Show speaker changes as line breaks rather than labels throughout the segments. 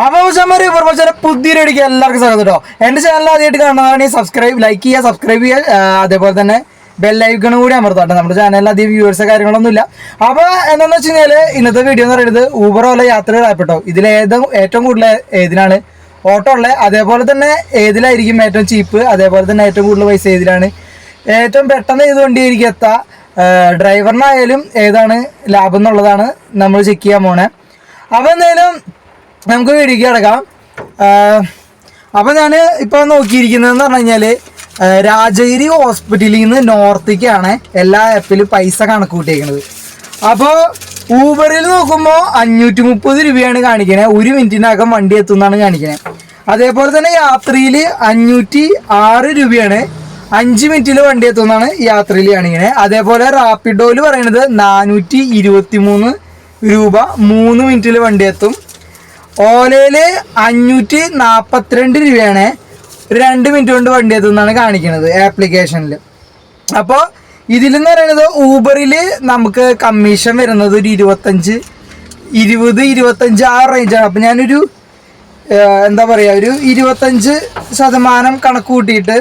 അപ്പോൾ പുതിയൊരു വീഡിയോക്ക് എല്ലാവർക്കും സ്വാഗതം കേട്ടോ. എൻ്റെ ചാനൽ ആദ്യമായിട്ട് കാണുന്നതാണ് ലൈക്ക് ചെയ്യുക, അതേപോലെ തന്നെ ബെല്ലൈക്കണും കൂടി അമർത്താട്ടെ. നമ്മുടെ ചാനലിൽ അധികം വ്യൂവേഴ്സ് കാര്യങ്ങളൊന്നുമില്ല. അപ്പോൾ എന്താണെന്ന് വെച്ച് കഴിഞ്ഞാൽ ഇന്നത്തെ വീഡിയോ എന്ന് പറയുന്നത് ഊബർ ഓല യാത്രകളായിട്ടോ. ഏറ്റവും കൂടുതൽ ഏതിനാണ് ഓട്ടോ ഉള്ളത്, അതേപോലെ തന്നെ ഏതിലായിരിക്കും ഏറ്റവും ചീപ്പ്, അതേപോലെ തന്നെ ഏറ്റവും കൂടുതൽ പൈസ ഏതിലാണ്, ഏറ്റവും പെട്ടെന്ന് ഏത് വണ്ടിയായിരിക്കും എത്താം, ഡ്രൈവറിനായാലും ഏതാണ് ലാഭം എന്നുള്ളതാണ് നമ്മൾ ചെക്ക് ചെയ്യാൻ പോണേ. അപ്പോൾ എന്തായാലും നമുക്ക് വീഡിയോക്ക് കിടക്കാം. അപ്പോൾ ഞാൻ ഇപ്പോൾ നോക്കിയിരിക്കുന്നതെന്ന് പറഞ്ഞു കഴിഞ്ഞാൽ രാജഗിരി ഹോസ്പിറ്റലിൽ നിന്ന് നോർത്തേക്കാണ് എല്ലാ ആപ്പിലും പൈസ കണക്ക് കൂട്ടിയേക്കുന്നത്. അപ്പോൾ ഊബറിൽ നോക്കുമ്പോൾ 530 രൂപയാണ് കാണിക്കണേ. 1 മിനിറ്റിനകം വണ്ടി എത്തുന്നതാണ് കാണിക്കണേ. അതേപോലെ തന്നെ യാത്രയിൽ 506 രൂപയാണ്, 5 മിനിറ്റിൽ വണ്ടി എത്തുന്നതാണ് യാത്രയിൽ കാണിക്കണേ. അതേപോലെ റാപ്പിഡോയിൽ പറയുന്നത് 423 രൂപ, 3 മിനിറ്റിൽ വണ്ടി എത്തും. ഓലയിൽ 542 രൂപയാണ്, 2 മിനിറ്റ് കൊണ്ട് വണ്ടി എത്തുന്നതാണ് കാണിക്കുന്നത് ആപ്ലിക്കേഷനിൽ. അപ്പോൾ ഇതിലെന്ന് പറയുന്നത് ഊബറിൽ നമുക്ക് കമ്മീഷൻ വരുന്നത് ഒരു 25 ആ റേഞ്ചാണ്. അപ്പോൾ ഞാനൊരു എന്താ പറയുക, ഒരു 25% കണക്ക് കൂട്ടിയിട്ട്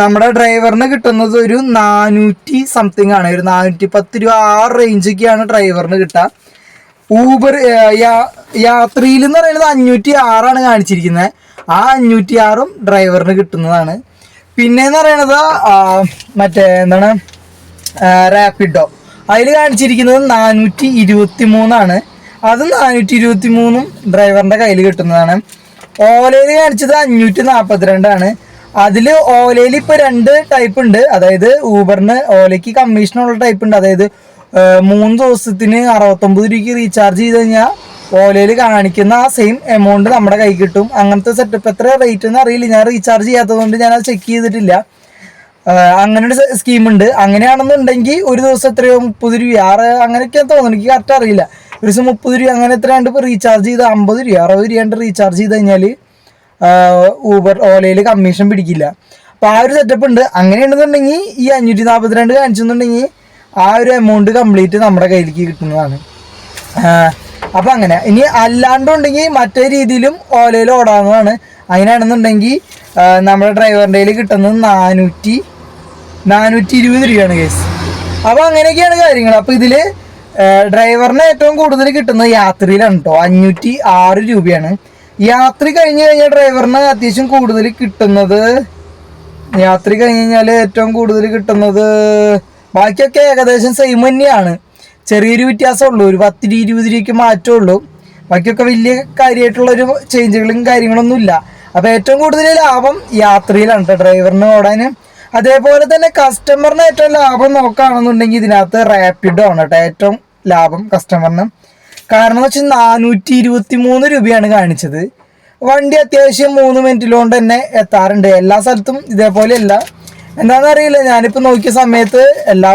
നമ്മുടെ ഡ്രൈവറിന് കിട്ടുന്നത് ഒരു 400 സംതിങ് ആണ്, ഒരു 410 രൂപ ആ റേഞ്ചൊക്കെയാണ് ഡ്രൈവറിന് കിട്ടുക. ഊബർ യാത്രയിൽ എന്ന് പറയുന്നത് 506 കാണിച്ചിരിക്കുന്നത്. ആ 506 ഡ്രൈവറിന് കിട്ടുന്നതാണ്. പിന്നെന്ന് പറയണത് മറ്റേ എന്താണ് റാപ്പിഡോ, അതിൽ കാണിച്ചിരിക്കുന്നത് 423 അത് 423 ഡ്രൈവറിൻ്റെ കയ്യിൽ കിട്ടുന്നതാണ്. ഓലയിൽ കാണിച്ചത് 542. അതിൽ ഓലയിൽ ഇപ്പോൾ 2 ടൈപ്പ് ഉണ്ട്. അതായത് ഊബറിന് ഓലയ്ക്ക് കമ്മീഷനുള്ള ടൈപ്പ് ഉണ്ട്. അതായത് 3 ദിവസത്തിന് 69 രൂപയ്ക്ക് റീചാർജ് ചെയ്ത് കഴിഞ്ഞാൽ ഓലയിൽ കാണിക്കുന്ന ആ സെയിം എമൗണ്ട് നമ്മുടെ കൈ കിട്ടും. അങ്ങനത്തെ സെറ്റപ്പ്. എത്ര റേറ്റ് എന്ന് അറിയില്ല, ഞാൻ റീചാർജ് ചെയ്യാത്തതുകൊണ്ട് ഞാൻ അത് ചെക്ക് ചെയ്തിട്ടില്ല. അങ്ങനെ ഒരു സ്കീമുണ്ട്. അങ്ങനെയാണെന്നുണ്ടെങ്കിൽ ഒരു ദിവസം എത്രയോ 30 രൂപ അങ്ങനെയൊക്കെയാണ് തോന്നുന്നു, എനിക്ക് കറക്റ്റ് അറിയില്ല. ഒരു ദിവസം 30 രൂപ അങ്ങനെ എത്രയാണ്ട് ഇപ്പോൾ റീചാർജ് ചെയ്ത് 50 രൂപ 60 രൂപ റീചാർജ് ചെയ്ത് കഴിഞ്ഞാൽ ഊബർ ഓലയിൽ കമ്മീഷൻ പിടിക്കില്ല. അപ്പോൾ ആ ഒരു സെറ്റപ്പ് ഉണ്ട്. അങ്ങനെയാണെന്നുണ്ടെങ്കിൽ ഈ 542 കാണിച്ചെന്നുണ്ടെങ്കിൽ ആ ഒരു എമൗണ്ട് കംപ്ലീറ്റ് നമ്മുടെ കയ്യിലേക്ക് കിട്ടുന്നതാണ്. അപ്പം അങ്ങനെ. ഇനി അല്ലാണ്ടുണ്ടെങ്കിൽ മറ്റേ രീതിയിലും ഓലയിൽ ഓടാവുന്നതാണ്. അങ്ങനെയാണെന്നുണ്ടെങ്കിൽ നമ്മുടെ ഡ്രൈവറിൻ്റെ കയ്യിൽ കിട്ടുന്നത് 420 രൂപയാണ് കേസ്. അപ്പോൾ അങ്ങനെയൊക്കെയാണ് കാര്യങ്ങൾ. അപ്പോൾ ഇതിൽ ഡ്രൈവറിന് ഏറ്റവും കൂടുതൽ കിട്ടുന്നത് യാത്രയിലാണ് കേട്ടോ, 506 രൂപയാണ്. യാത്ര കഴിഞ്ഞ് കഴിഞ്ഞാൽ ഡ്രൈവറിന് അത്യാവശ്യം കൂടുതൽ കിട്ടുന്നത്, യാത്ര കഴിഞ്ഞ് കഴിഞ്ഞാൽ ഏറ്റവും കൂടുതൽ കിട്ടുന്നത് ബാക്കിയൊക്കെ ഏകദേശം സെയിം തന്നെയാണ്. ചെറിയൊരു വ്യത്യാസമുള്ളൂ, ഒരു 10-20 രൂപയ്ക്ക് മാറ്റമുള്ളൂ. ബാക്കിയൊക്കെ വലിയ കാര്യമായിട്ടുള്ളൊരു ചേഞ്ചുകളും കാര്യങ്ങളൊന്നുമില്ല. അപ്പോൾ ഏറ്റവും കൂടുതൽ ലാഭം യാത്രയിലാണ് കേട്ടോ ഡ്രൈവറിന് ഓടാൻ. അതേപോലെ തന്നെ കസ്റ്റമറിന് ഏറ്റവും ലാഭം നോക്കുകയാണെന്നുണ്ടെങ്കിൽ ഇതിനകത്ത് റാപ്പിഡോ ആണ് കേട്ടോ ഏറ്റവും ലാഭം കസ്റ്റമറിന്. കാരണം എന്ന് വെച്ചാൽ 423 രൂപയാണ് കാണിച്ചത്. വണ്ടി അത്യാവശ്യം 3 മിനിറ്റിലുകൊണ്ട് തന്നെ എത്താറുണ്ട്. എല്ലാ സ്ഥലത്തും ഇതേപോലെയല്ല, എന്താണെന്നറിയില്ല. ഞാനിപ്പോൾ നോക്കിയ സമയത്ത് എല്ലാ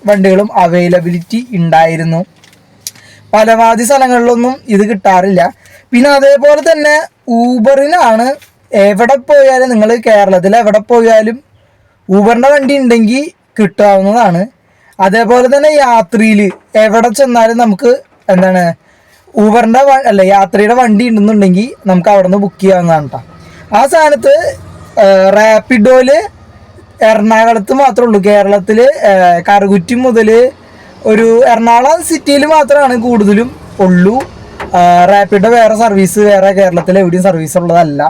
വണ്ടികളും അവൈലബിലിറ്റി ഉണ്ടായിരുന്നു. പലവാതി സ്ഥലങ്ങളിലൊന്നും ഇത് കിട്ടാറില്ല. പിന്നെ അതേപോലെ തന്നെ ഊബറിനാണ് എവിടെ പോയാലും, നിങ്ങൾ കേരളത്തിൽ എവിടെ പോയാലും ഊബറിൻ്റെ വണ്ടി ഉണ്ടെങ്കിൽ കിട്ടാവുന്നതാണ്. അതേപോലെ തന്നെ യാത്രയിൽ എവിടെ ചെന്നാലും നമുക്ക് എന്താണ് ഊബറിൻ്റെ യാത്രയുടെ വണ്ടി ഉണ്ടെന്നുണ്ടെങ്കിൽ നമുക്ക് അവിടെ നിന്ന് ബുക്ക് ചെയ്യാവുന്നതാണ് കേട്ടോ. ആ സ്ഥാനത്ത് റാപ്പിഡോയിൽ എറണാകുളത്ത് മാത്രമേ ഉള്ളൂ. കേരളത്തിൽ കറുകുറ്റി മുതൽ ഒരു എറണാകുളം സിറ്റിയിൽ മാത്രമാണ് കൂടുതലും ഉള്ളൂ. റാപ്പിഡോ വേറെ സർവീസ് വേറെ കേരളത്തിൽ എവിടെയും സർവീസ് ഉള്ളതല്ല.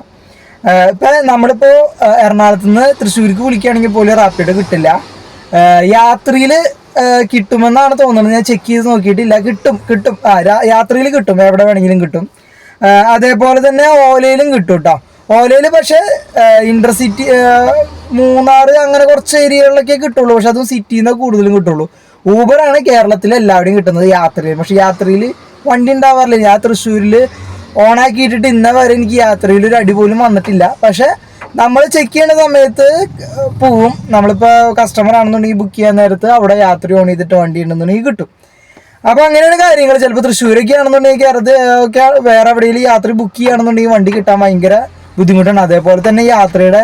ഇപ്പം നമ്മളിപ്പോൾ എറണാകുളത്ത് നിന്ന് തൃശ്ശൂർക്ക് വിളിക്കുകയാണെങ്കിൽ പോലും റാപ്പിഡോ കിട്ടില്ല. യാത്രയിൽ കിട്ടുമെന്നാണ് തോന്നുന്നത്, ഞാൻ ചെക്ക് ചെയ്ത് നോക്കിയിട്ടില്ല. കിട്ടും യാത്രയിൽ കിട്ടും, എവിടെ വേണമെങ്കിലും കിട്ടും. അതേപോലെ തന്നെ ഓലയിലും കിട്ടും കേട്ടോ. ഓലയിൽ പക്ഷേ ഇൻ്റർസിറ്റി മൂന്നാർ അങ്ങനെ കുറച്ച് ഏരിയകളിലൊക്കെ കിട്ടുള്ളൂ. പക്ഷെ അതും സിറ്റിയിൽ നിന്ന് കൂടുതലും കിട്ടുള്ളൂ. ഊബറാണ് കേരളത്തിൽ എല്ലാവരുടെയും കിട്ടുന്നത് യാത്രയിൽ. പക്ഷെ യാത്രയിൽ വണ്ടി ഉണ്ടാവാറില്ല. ഞാൻ തൃശ്ശൂരിൽ ഓണാക്കിയിട്ടിട്ട് ഇന്ന വരെ എനിക്ക് യാത്രയിൽ ഒരു അടി പോലും വന്നിട്ടില്ല. പക്ഷെ നമ്മൾ ചെക്ക് ചെയ്യുന്ന സമയത്ത് പോവും. നമ്മളിപ്പോൾ കസ്റ്റമർ ആണെന്നുണ്ടെങ്കിൽ ബുക്ക് ചെയ്യാൻ നേരത്ത് അവിടെ യാത്ര ഓൺ ചെയ്തിട്ട് വണ്ടി ഉണ്ടെന്നുണ്ടെങ്കിൽ കിട്ടും. അപ്പോൾ അങ്ങനെയാണ് കാര്യങ്ങൾ. ചിലപ്പോൾ തൃശ്ശൂരൊക്കെ ആണെന്നുണ്ടെങ്കിൽ ഒക്കെ വേറെ എവിടെയെങ്കിലും യാത്ര ബുക്ക് ചെയ്യുകയാണെന്നുണ്ടെങ്കിൽ വണ്ടി കിട്ടാൻ ഭയങ്കര ബുദ്ധിമുട്ടാണ്. അതേപോലെ തന്നെ യാത്രയുടെ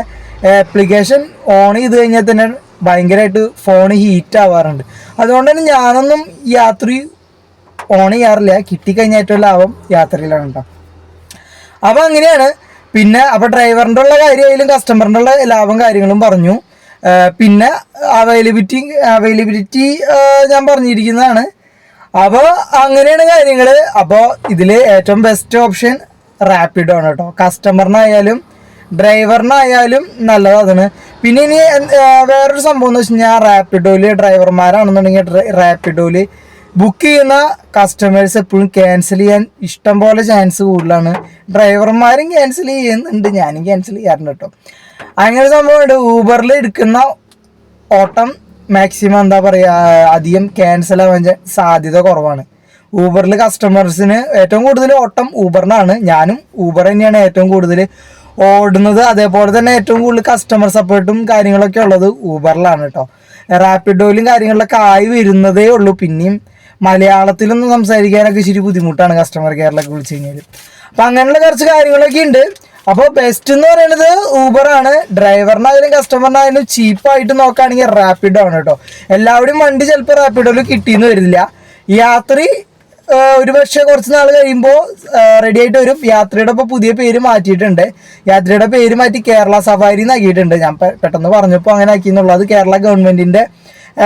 ആപ്ലിക്കേഷൻ ഓൺ ചെയ്ത് കഴിഞ്ഞാൽ തന്നെ ഭയങ്കരമായിട്ട് ഫോൺ ഹീറ്റ് ആവാറുണ്ട്. അതുകൊണ്ട് തന്നെ ഞാനൊന്നും യാത്ര ഓൺ ചെയ്യാറില്ല. കിട്ടിക്കഴിഞ്ഞാൽ ഏറ്റവും ലാഭം യാത്രയിലാണ് കേട്ടോ. അപ്പോൾ അങ്ങനെയാണ്. പിന്നെ അപ്പോൾ ഡ്രൈവറിൻ്റെ ഉള്ള കാര്യമായാലും കസ്റ്റമറിൻ്റെ ഉള്ള ലാഭം കാര്യങ്ങളും പറഞ്ഞു. പിന്നെ അവൈലബിലിറ്റി ഞാൻ പറഞ്ഞിരിക്കുന്നതാണ്. അപ്പോൾ അങ്ങനെയാണ് കാര്യങ്ങൾ. അപ്പോൾ ഇതിൽ ഏറ്റവും ബെസ്റ്റ് ഓപ്ഷൻ റാപ്പിഡോ ആണ് കേട്ടോ. കസ്റ്റമറിനായാലും ഡ്രൈവറിനായാലും നല്ലതാണ്. പിന്നെ ഇനി വേറൊരു സംഭവം എന്ന് വെച്ച് കഴിഞ്ഞാൽ റാപ്പിഡോയിൽ ഡ്രൈവർമാരാണെന്നുണ്ടെങ്കിൽ റാപ്പിഡോയിൽ ബുക്ക് ചെയ്യുന്ന കസ്റ്റമേഴ്സ് എപ്പോഴും ക്യാൻസൽ ചെയ്യാൻ ഇഷ്ടം പോലെ ചാൻസ് കൂടുതലാണ്. ഡ്രൈവർമാരും ക്യാൻസൽ ചെയ്യുന്നുണ്ട്, ഞാനും ക്യാൻസൽ ചെയ്യാറുണ്ട് കേട്ടോ. അങ്ങനെ സംഭവമുണ്ട്. ഊബറിൽ എടുക്കുന്ന ഓട്ടം മാക്സിമം എന്താ പറയുക, അധികം ക്യാൻസൽ ആവാൻ സാധ്യത കുറവാണ്. ഊബറിൽ കസ്റ്റമേഴ്സിന് ഏറ്റവും കൂടുതൽ ഓട്ടം ഊബറിനാണ്. ഞാനും ഊബർ തന്നെയാണ് ഏറ്റവും കൂടുതൽ ഓടുന്നത്. അതേപോലെ തന്നെ ഏറ്റവും കൂടുതൽ കസ്റ്റമർ സപ്പോർട്ടും കാര്യങ്ങളൊക്കെ ഉള്ളത് ഊബറിലാണ് കേട്ടോ. റാപ്പിഡോയിലും കാര്യങ്ങളിലൊക്കെ ആയി വരുന്നതേ ഉള്ളൂ. പിന്നെയും മലയാളത്തിലൊന്നും സംസാരിക്കാനൊക്കെ ഇച്ചിരി ബുദ്ധിമുട്ടാണ് കസ്റ്റമർ കെയറിലൊക്കെ വിളിച്ചു കഴിഞ്ഞാൽ. അപ്പം അങ്ങനെയുള്ള കുറച്ച് കാര്യങ്ങളൊക്കെ ഉണ്ട്. അപ്പോൾ ബെസ്റ്റ് എന്ന് പറയുന്നത് ഊബറാണ്. ഡ്രൈവറിനായാലും കസ്റ്റമറിനായാലും ചീപ്പായിട്ട് നോക്കുകയാണെങ്കിൽ റാപ്പിഡോ ആണ് കേട്ടോ. എല്ലാവരുടെയും വണ്ടി ചിലപ്പോൾ റാപ്പിഡോയിൽ കിട്ടിയെന്ന് വരില്ല. യാത്രി ഒരു പക്ഷേ കുറച്ച് നാൾ കഴിയുമ്പോൾ റെഡി ആയിട്ട് വരും. യാത്രയുടെ ഇപ്പോൾ പുതിയ പേര് മാറ്റിയിട്ടുണ്ട്. യാത്രയുടെ പേര് മാറ്റി കേരള സഫാരി എന്നാക്കിയിട്ടുണ്ട്. ഞാൻ പെട്ടെന്ന് പറഞ്ഞപ്പോൾ അങ്ങനെ ആക്കിയെന്നുള്ളത് കേരള ഗവൺമെൻറ്റിൻ്റെ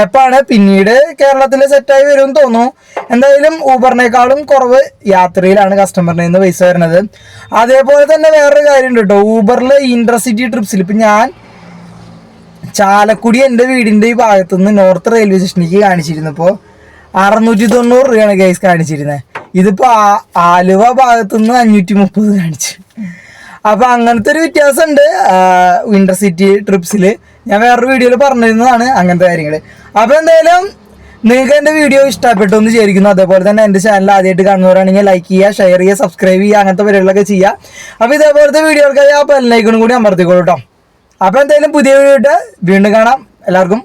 ആപ്പാണ്. പിന്നീട് കേരളത്തിൽ സെറ്റായി വരുമെന്ന് തോന്നുന്നു. എന്തായാലും ഊബറിനേക്കാളും കുറവ് യാത്രയിലാണ് കസ്റ്റമറിന് നിന്ന് പൈസ വരുന്നത്. അതേപോലെ തന്നെ വേറൊരു കാര്യമുണ്ട് കേട്ടോ. ഊബറിൽ ഇൻട്രസിറ്റി ട്രിപ്സിൽ ഇപ്പം ഞാൻ ചാലക്കുടി എൻ്റെ വീടിൻ്റെ ഈ ഭാഗത്തുനിന്ന് നോർത്ത് റെയിൽവേ സ്റ്റേഷനിലേക്ക് കാണിച്ചിരുന്നപ്പോൾ 690 രൂപയാണ് ഗൈസ് കാണിച്ചിരുന്നത്. ഇതിപ്പോൾ ആലുവ ഭാഗത്തുനിന്ന് 530 കാണിച്ചു. അപ്പോൾ അങ്ങനത്തെ ഒരു വ്യത്യാസമുണ്ട് ഇൻ്റർസിറ്റി ട്രിപ്സിൽ. ഞാൻ വേറൊരു വീഡിയോയിൽ പറഞ്ഞിരുന്നതാണ് അങ്ങനത്തെ കാര്യങ്ങൾ. അപ്പോൾ എന്തായാലും നിങ്ങൾക്ക് എൻ്റെ വീഡിയോ ഇഷ്ടപ്പെട്ടു എന്ന് വിചാരിക്കുന്നു. അതേപോലെ തന്നെ എൻ്റെ ചാനൽ ആദ്യമായിട്ട് കാണുന്നവരാണെങ്കിൽ ലൈക്ക് ചെയ്യുക, ഷെയർ ചെയ്യുക, സബ്സ്ക്രൈബ് ചെയ്യുക, അങ്ങനത്തെ പരിപാടികളൊക്കെ ചെയ്യുക. അപ്പോൾ ഇതേപോലത്തെ വീഡിയോകൾക്കായി ആ ബെൽ ഐക്കണും കൂടി അമർത്തിക്കോളൂ കേട്ടോ. അപ്പോൾ എന്തായാലും പുതിയ വീഡിയോ വീണ്ടും കാണാം. എല്ലാവർക്കും